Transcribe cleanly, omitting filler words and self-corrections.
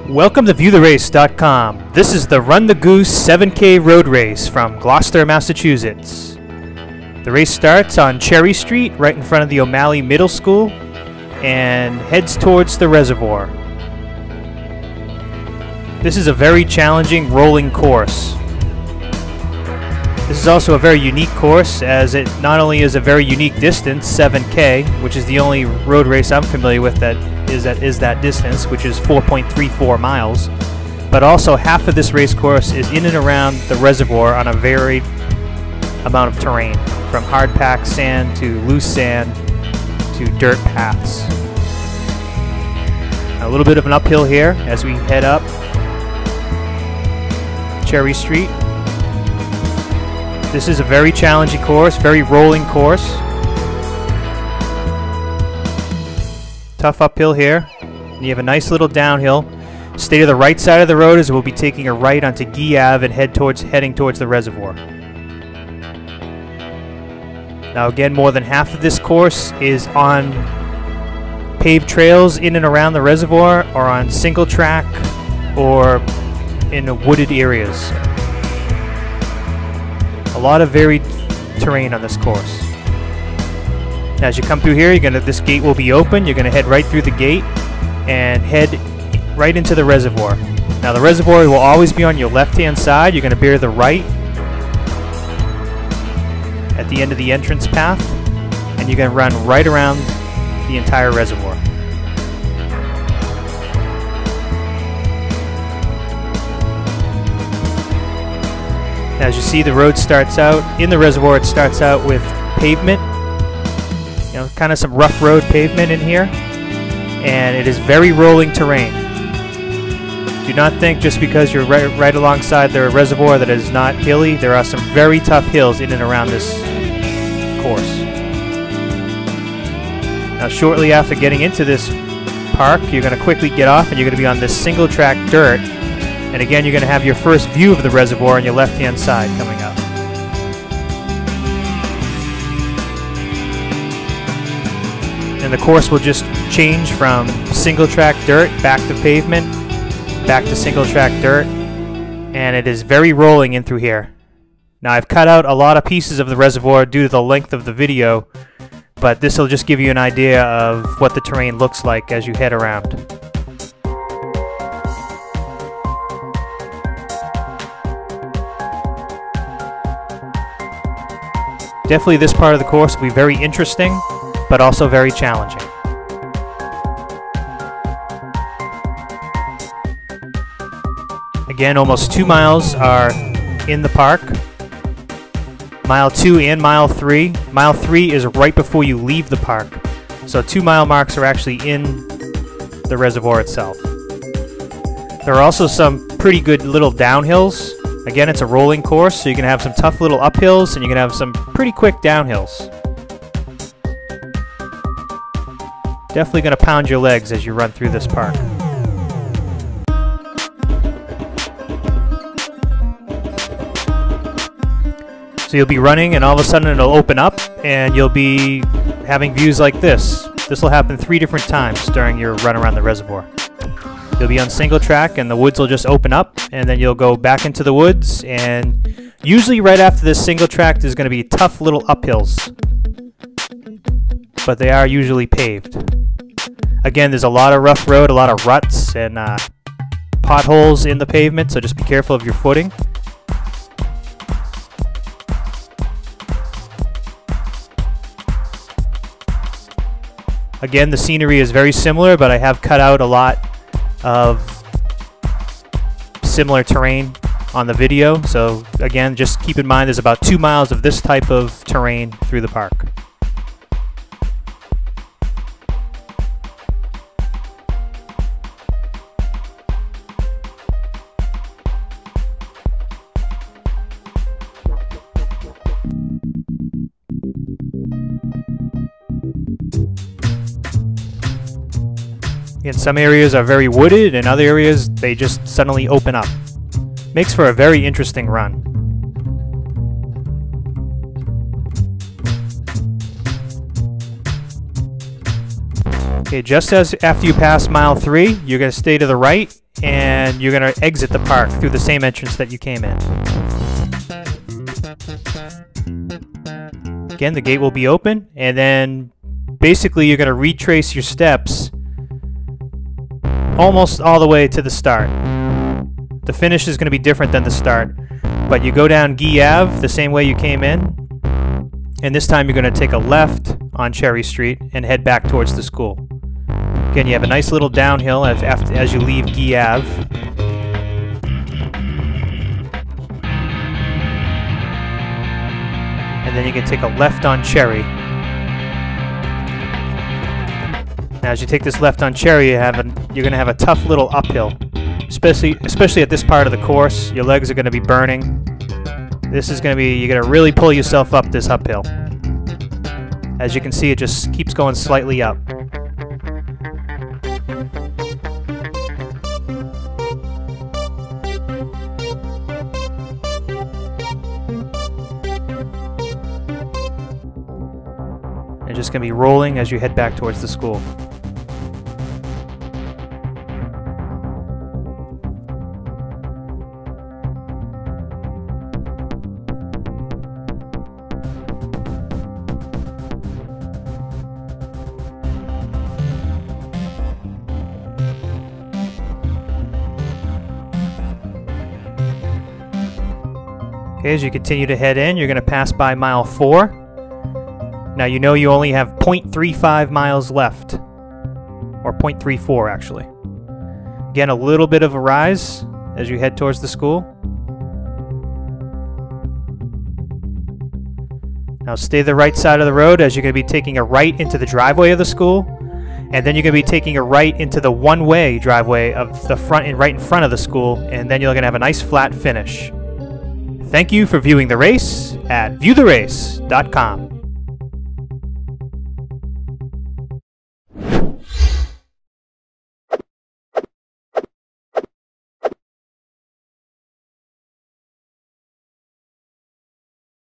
Welcome to ViewTheRace.com. This is the Run the Goose 7K road race from Gloucester, Massachusetts. The race starts on Cherry Street, right in front of the O'Malley Middle School, and heads towards the reservoir. This is a very challenging rolling course. This is also a very unique course, as it not only is a very unique distance, 7K, which is the only road race I'm familiar with that is that distance, which is 4.34 miles, but also half of this race course is in and around the reservoir on a varied amount of terrain, from hard packed sand to loose sand to dirt paths. A little bit of an uphill here as we head up Cherry Street. This is a very challenging course, very rolling course. Tough uphill here. And you have a nice little downhill. Stay to the right side of the road as we'll be taking a right onto Guy Ave and heading towards the reservoir. Now again, more than half of this course is on paved trails in and around the reservoir, or on single track, or in wooded areas. A lot of varied terrain on this course. As you come through here, this gate will be open. You're going to head right through the gate and head right into the reservoir. Now the reservoir will always be on your left-hand side. You're going to bear the right at the end of the entrance path, and you're going to run right around the entire reservoir. As you see, the road starts out, in the reservoir it starts out with pavement. Kind of some rough road pavement in here, and it is very rolling terrain. Do not think just because you're right alongside the reservoir that it is not hilly. There are some very tough hills in and around this course. Now shortly after getting into this park, you're going to quickly get off and you're going to be on this single track dirt, and again you're going to have your first view of the reservoir on your left hand side coming up. And the course will just change from single track dirt back to pavement, back to single track dirt, and it is very rolling in through here. Now I've cut out a lot of pieces of the reservoir due to the length of the video, but this will just give you an idea of what the terrain looks like as you head around. Definitely this part of the course will be very interesting, but also very challenging. Again, almost 2 miles are in the park. Mile 2 and mile 3. Mile 3 is right before you leave the park. So 2 mile marks are actually in the reservoir itself. There are also some pretty good little downhills. Again, it's a rolling course, so you can have some tough little uphills and you can have some pretty quick downhills. Definitely going to pound your legs as you run through this park. So you'll be running and all of a sudden it'll open up and you'll be having views like this. This will happen 3 different times during your run around the reservoir. You'll be on single track and the woods will just open up, and then you'll go back into the woods, and usually right after this single track there's going to be tough little uphills, but they are usually paved. Again, there's a lot of rough road, a lot of ruts and potholes in the pavement, so just be careful of your footing. Again, the scenery is very similar, but I have cut out a lot of similar terrain on the video. So again, just keep in mind there's about 2 miles of this type of terrain through the park. And some areas are very wooded, and other areas they just suddenly open up. Makes for a very interesting run. Okay, just as after you pass mile 3, you're going to stay to the right and you're going to exit the park through the same entrance that you came in. Again, the gate will be open, and then basically you're going to retrace your steps almost all the way to the start. The finish is going to be different than the start, but you go down Guy Ave the same way you came in, and this time you're going to take a left on Cherry Street and head back towards the school. Again, you have a nice little downhill as you leave Guy Ave. And then you can take a left on Cherry. Now, as you take this left on Cherry, you're going to have a tough little uphill, especially at this part of the course. Your legs are going to be burning. This is going to be, you're going to really pull yourself up this uphill. As you can see, it just keeps going slightly up. And just going to be rolling as you head back towards the school. Okay, as you continue to head in, you're going to pass by mile 4. Now you know you only have 0.35 miles left, or 0.34 actually. Again, a little bit of a rise as you head towards the school. Now stay the right side of the road as you're going to be taking a right into the driveway of the school, and then you're going to be taking a right into the one-way driveway of the front and right in front of the school, and then you're going to have a nice flat finish. Thank you for viewing the race at viewtherace.com.